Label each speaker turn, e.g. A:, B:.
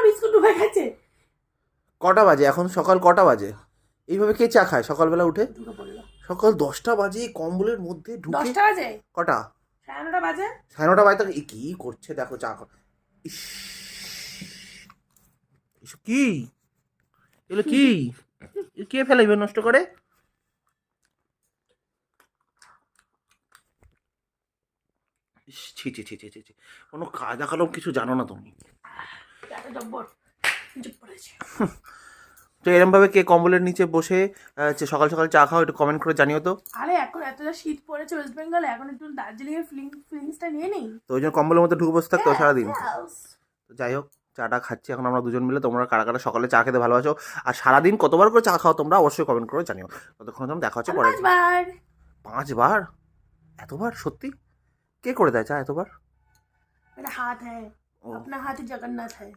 A: Biscuit ডুবে গেছে।
B: কটা বাজে এখন? সকাল কটা বাজে? এইভাবে কে চা খায় সকালবেলা উঠে?
A: ঢুকে পড়লো।
B: সকাল 10টা বাজে কম্বলের মধ্যে ঢুকে।
A: 10টা বাজে?
B: কটা?
A: 9:30 বাজে।
B: 9:30 বাজে তখন কি করছে দেখো চা ইস, এসব কি? এগুলো কি? কে ফেলাইবে নষ্ট করে? ইস, ছি ছি ছি ছি ছি ছি। কোনো কায়দা কালম কিছু জানো না তুমি।
A: এত জব্বর চুপ পড়েছে।
B: তো এরকম ভাবে কে কম্বলের নিচে বসে সকাল সকাল চা খাও একটু কমেন্ট করে জানিও তো।
A: আরে এখন এত যা শীত পড়েছে ওয়েস্ট বেঙ্গলে, এখন একটু দার্জিলিং এর ফিলিংসটা নিয়ে নেই।
B: তো ওই জন্য কম্বলের মধ্যে ঢুকে বসে থাকতো সারাদিন।
A: Yes.
B: তো যাই হোক, চাটা খাচ্ছি এখন আমরা দুজন মিলে। তোমরা কারা কারা সকালে চা খেতে ভালোবাসো আর সারাদিন কতবার করে চা খাও তোমরা অবশ্যই কমেন্ট করে জানিও। ততক্ষণ যেমন দেখা হচ্ছে
A: हम
B: পরে।
A: 5 बार।
B: 5বার? এতবার? সত্যি? কে করে দেয় চা এতবার?
A: मेरा हाथ है,
B: ও
A: अपना हाथ ही जगन्नाथ है।